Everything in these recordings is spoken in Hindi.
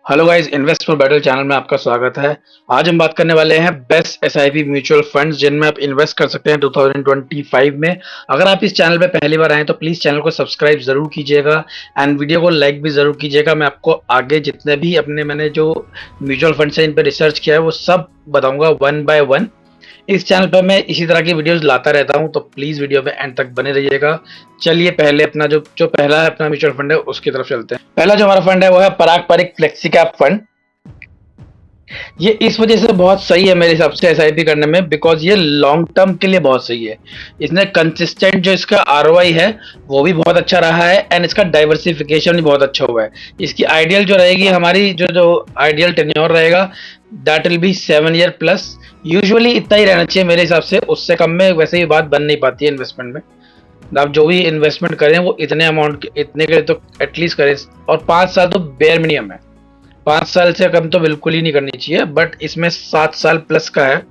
Hello guys, invest for better channel में आपका स्वागत है। आज हम बात करने वाले हैं बेस्ट एसआईपी म्यूचुअल फंड्स जिनमें आप इन्वेस्ट कर सकते हैं 2025 में। अगर आप इस चैनल पे पहली बार आए तो प्लीज चैनल को सब्सक्राइब जरूर कीजिएगा एंड वीडियो को लाइक भी जरूर कीजिएगा। मैं आपको आगे जितने भी मैंने जो म्यूचुअल फंड्स है इन पे रिसर्च किया है वो सब बताऊंगा वन बाय वन। इस चैनल पर मैं इसी तरह की वीडियोस लाता रहता हूं, तो प्लीज वीडियो में एंड तक बने रहिएगा। चलिए पहले अपना जो पहला है अपना म्यूचुअल फंड है उसकी तरफ चलते हैं। पहला जो हमारा फंड है वो है पराग पारिक फ्लेक्सी कैप फंड। ये इस वजह से बहुत सही है मेरे हिसाब से एसआईपी करने में, बिकॉज ये लॉन्ग टर्म के लिए बहुत सही है। इसने कंसिस्टेंट जो इसका आरओआई है वो भी बहुत अच्छा रहा है एंड इसका डाइवर्सिफिकेशन भी बहुत अच्छा हुआ है। इसकी आइडियल जो रहेगी हमारी जो आइडियल टेन्योर रहेगा that will be 7 year plus. Usually इतना ही रहना चाहिए मेरे हिसाब से, उससे कम में वैसे ही बात बन नहीं पाती है इन्वेस्टमेंट में। आप जो भी इन्वेस्टमेंट करें वो इतने अमाउंट इतने के लिए तो एटलीस्ट करें, और 5 साल तो बेयर मिनिमम है। 5 साल से कम तो बिल्कुल ही नहीं करनी चाहिए, बट इसमें 7 साल प्लस का है।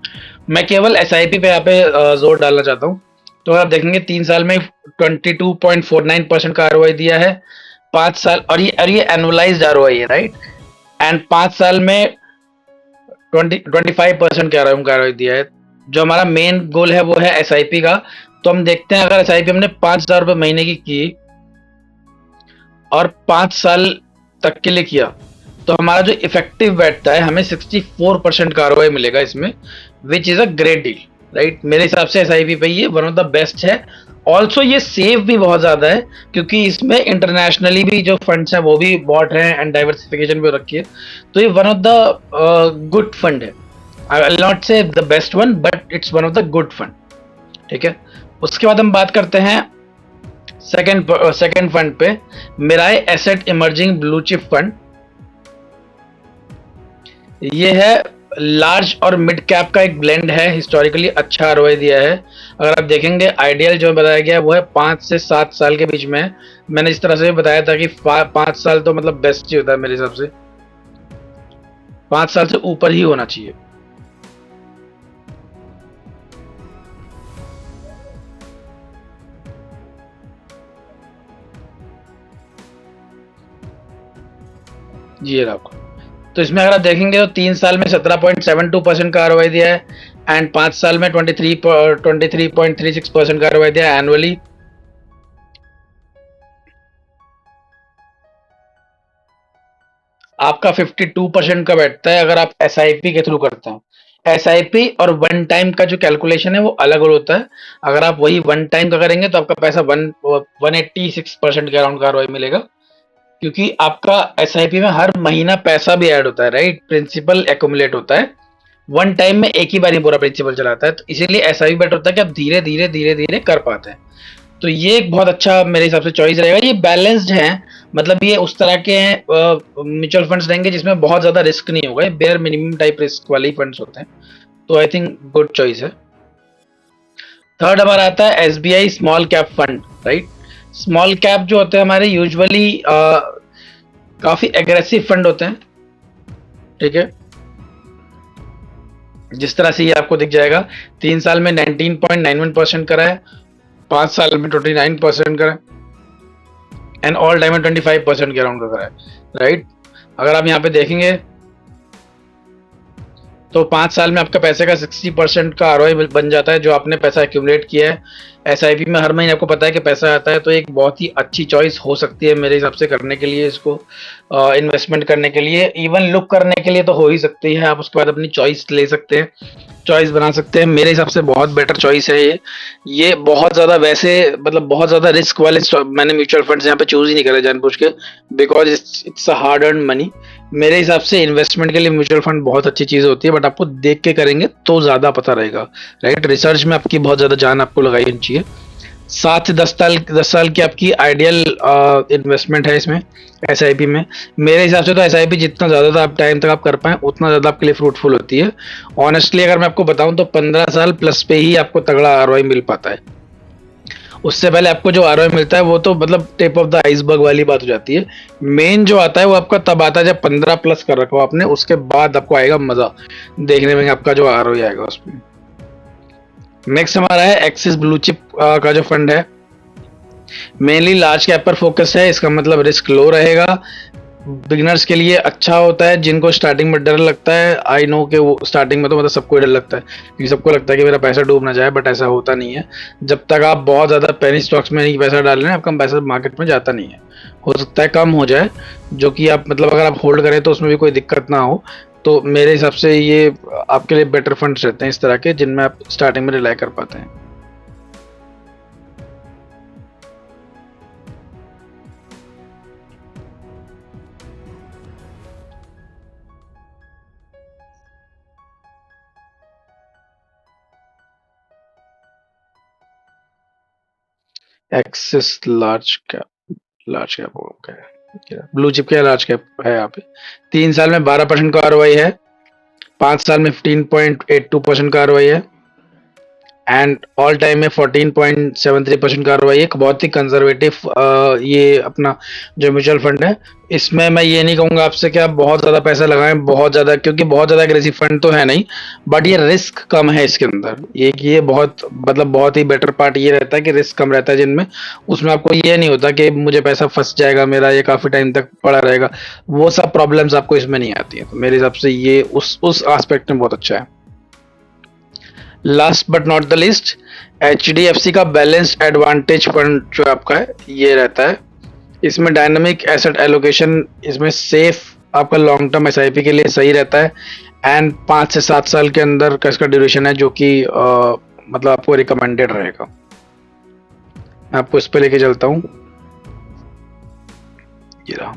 मैं केवल एसआईपी पे यहाँ पे जोर डालना चाहता हूँ। तो आप देखेंगे 3 साल में 22.49% का आरओआई दिया है। 5 साल और ये एनुअलाइज्ड आरओआई है, राइट। एंड 5 साल में 25% का आरओआई दिया है। जो हमारा मेन गोल है वो है एसआईपी का। तो हम देखते हैं अगर एसआईपी हमने 5,000 रुपये महीने की और 5 साल तक के लिए किया तो हमारा जो इफेक्टिव बैठता है हमें 64% का आरओआई मिलेगा इसमें, which is a great deal, right. मेरे हिसाब से एसआईपी पे ये वन ऑफ द बेस्ट है। ऑल्सो ये सेफ भी बहुत ज्यादा है क्योंकि इसमें इंटरनेशनली भी जो फंड्स हैं वो भी बॉट हैं एंड डाइवर्सिफिकेशन भी हो रखी है। तो ये one of the good fund है। I will not say the best one but it's one of the good fund, ठीक है। उसके बाद हम बात करते हैं सेकंड फंड पे, Mirae asset emerging blue chip fund. ये है लार्ज और मिड कैप का एक ब्लेंड है। हिस्टोरिकली अच्छा आरओआई दिया है। अगर आप देखेंगे आइडियल जो बताया गया है वो है 5 से 7 साल के बीच में है। मैंने इस तरह से बताया था कि 5 साल तो मतलब बेस्ट ही होता है मेरे हिसाब से। 5 साल से ऊपर ही होना चाहिए। जी आपको तो इसमें अगर आप देखेंगे तो 3 साल में 17.72% का आरओआई दिया है एंड 5 साल में 23.36% का आरओआई दिया है एनुअली। आपका 52% का बैठता है अगर आप एसआईपी के थ्रू करते हैं। एसआईपी और वन टाइम का जो कैलकुलेशन है वो अलग अलग होता है। अगर आप वही वन टाइम का करेंगे तो आपका पैसा 186% के अराउंड का आरओआई मिलेगा, क्योंकि आपका एसआईपी में हर महीना पैसा भी ऐड होता है, राइट। प्रिंसिपल एक्यूमुलेट होता है। वन टाइम में एक ही बार ही पूरा प्रिंसिपल चलाता है, तो इसीलिए एसआईपी बेटर होता है कि आप धीरे धीरे धीरे धीरे कर पाते हैं। तो ये एक बहुत अच्छा मेरे हिसाब से चॉइस रहेगा। ये बैलेंस्ड है, मतलब ये उस तरह के म्यूचुअल फंड्स रहेंगे जिसमें बहुत ज्यादा रिस्क नहीं होगा। ये बेयर मिनिमम टाइप रिस्क वाले ही फंड्स होते हैं। तो आई थिंक गुड चॉइस है। थर्ड हमारा आता है SBI small cap fund, right. Small cap जो होते हैं हमारे यूजुअली काफी एग्रेसिव फंड होते हैं, ठीक है। जिस तरह से ये आपको दिख जाएगा 3 साल में 19.91% करा है, 5 साल में 29% करा है एंड ऑल टाइम में 25% के अराउंड का करा है, राइट। अगर आप यहाँ पे देखेंगे तो 5 साल में आपका पैसे का 60% का आरओआई बन जाता है जो आपने पैसा एक्यूमुलेट किया है। एसआईपी में हर महीने आपको पता है कि पैसा आता है, तो एक बहुत ही अच्छी चॉइस हो सकती है मेरे हिसाब से करने के लिए, इसको इन्वेस्टमेंट करने के लिए, इवन लुक करने के लिए तो हो ही सकती है। आप उसके बाद अपनी चॉइस ले सकते हैं, चॉइस बना सकते हैं। मेरे हिसाब से बहुत बेटर चॉइस है ये बहुत ज़्यादा वैसे मतलब बहुत ज़्यादा रिस्क वाले मैंने म्यूचुअल फंड्स यहाँ पे चूज ही नहीं करे जानबूझ के, because it's a hard earn money. मेरे हिसाब से इन्वेस्टमेंट के लिए म्यूचुअल फंड बहुत अच्छी चीज़ होती है, बट आपको देख के करेंगे तो ज़्यादा पता रहेगा, राइट। रिसर्च में आपकी बहुत ज़्यादा जान आपको लगाई होनी चाहिए। 7 से 10 साल की आपकी आइडियल इन्वेस्टमेंट है इसमें एसआईपी में। मेरे हिसाब से तो एसआईपी जितना ज़्यादा आप टाइम तक आप कर पाएँ उतना ज़्यादा आपके लिए फ्रूटफुल होती है। ऑनेस्टली अगर मैं आपको बताऊं तो 15 साल प्लस पे ही आपको तगड़ा आरओआई मिल पाता है। उससे पहले आपको जो आरओआई मिलता है वो तो मतलब टिप ऑफ द आइसबर्ग वाली बात हो जाती है। मेन जो आता है वो आपका तब आता है जब 15 प्लस कर रखा हो आपने, उसके बाद आपको आएगा मजा देखने में आपका जो आरओआई आएगा उसमें। नेक्स्ट हमारा है एक्सिस ब्लू चिप का जो फंड है, मेनली लार्ज कैप पर फोकस है। इसका मतलब रिस्क लो रहेगा, बिगिनर्स के लिए अच्छा होता है, जिनको स्टार्टिंग में डर लगता है। आई नो कि वो स्टार्टिंग में तो मतलब सबको डर लगता है, क्योंकि सबको लगता है कि मेरा पैसा डूब ना जाए, बट ऐसा होता नहीं है। जब तक आप बहुत ज़्यादा पेनी स्टॉक्स में नहीं पैसा डाल रहे हैं, आपका पैसा मार्केट में जाता नहीं है। हो सकता है कम हो जाए, जो कि आप मतलब अगर आप होल्ड करें तो उसमें भी कोई दिक्कत ना हो। तो मेरे हिसाब से ये आपके लिए बेटर फंड्स रहते हैं इस तरह के, जिनमें आप स्टार्टिंग में रिलाई कर पाते हैं। एक्सिस लार्ज कैप हो गया, ब्लू चिप का लार्ज कैप है यहाँ पे। 3 साल में 12% का आरओआई है, 5 साल में 15.82% का आरओआई है, एंड ऑल टाइम में 14.73% का आरओआई। एक बहुत ही कंजर्वेटिव ये अपना जो म्यूचुअल फंड है। इसमें मैं ये नहीं कहूंगा आपसे कि आप बहुत ज्यादा पैसा लगाएं, बहुत ज्यादा, क्योंकि बहुत ज्यादा एग्रेसिव फंड तो है नहीं, बट ये रिस्क कम है इसके अंदर। ये बहुत मतलब बहुत ही बेटर पार्ट ये रहता है कि रिस्क कम रहता है जिनमें। उसमें आपको ये नहीं होता कि मुझे पैसा फंस जाएगा मेरा, ये काफी टाइम तक पड़ा रहेगा। वो सब प्रॉब्लम्स आपको इसमें नहीं आती है। तो मेरे हिसाब से ये उस एस्पेक्ट में बहुत अच्छा है। Last but not the list, HDFC का बैलेंस्ड एडवांटेज फंड जो आपका है ये रहता है। इसमें डायनामिक एसेट एलोकेशन, इसमें सेफ आपका लॉन्ग टर्म एसआईपी के लिए सही रहता है। एंड 5 से 7 साल के अंदर का इसका ड्यूरेशन है, जो कि मतलब आपको रिकमेंडेड रहेगा। मैं आपको इस पे लेके चलता हूँ। ये रहा।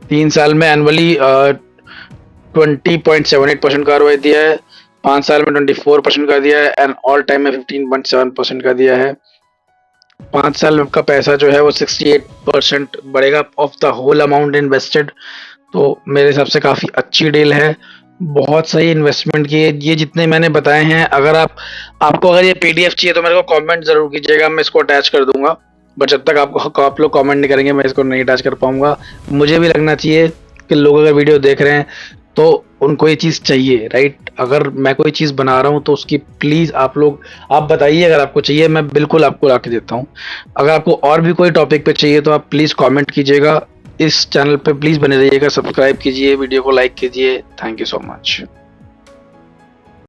3 साल में एनुअली 20.78% का आरओआई दिया है, 5 साल में 24% का दिया है, एंड ऑल टाइम में 15.7% का दिया है। 5 साल में आपका पैसा जो है वो 68% बढ़ेगा of the whole amount invested. तो मेरे हिसाब से काफ़ी अच्छी डील है, बहुत सही इन्वेस्टमेंट की है। ये जितने मैंने बताए हैं, अगर आपको अगर ये पीडीएफ चाहिए तो मेरे को कमेंट ज़रूर कीजिएगा, मैं इसको अटैच कर दूंगा। बट जब तक आप लोग कमेंट नहीं करेंगे, मैं इसको नहीं अटैच कर पाऊंगा। मुझे भी लगना चाहिए कि लोग अगर वीडियो देख रहे हैं तो उनको ये चीज़ चाहिए, राइट। अगर मैं कोई चीज़ बना रहा हूँ तो उसकी प्लीज़ आप बताइए, अगर आपको चाहिए मैं बिल्कुल आपको ला के देता हूँ। अगर आपको और भी कोई टॉपिक पे चाहिए तो आप प्लीज़ कमेंट कीजिएगा। इस चैनल पे प्लीज़ बने रहिएगा, सब्सक्राइब कीजिए, वीडियो को लाइक कीजिए। Thank you so much.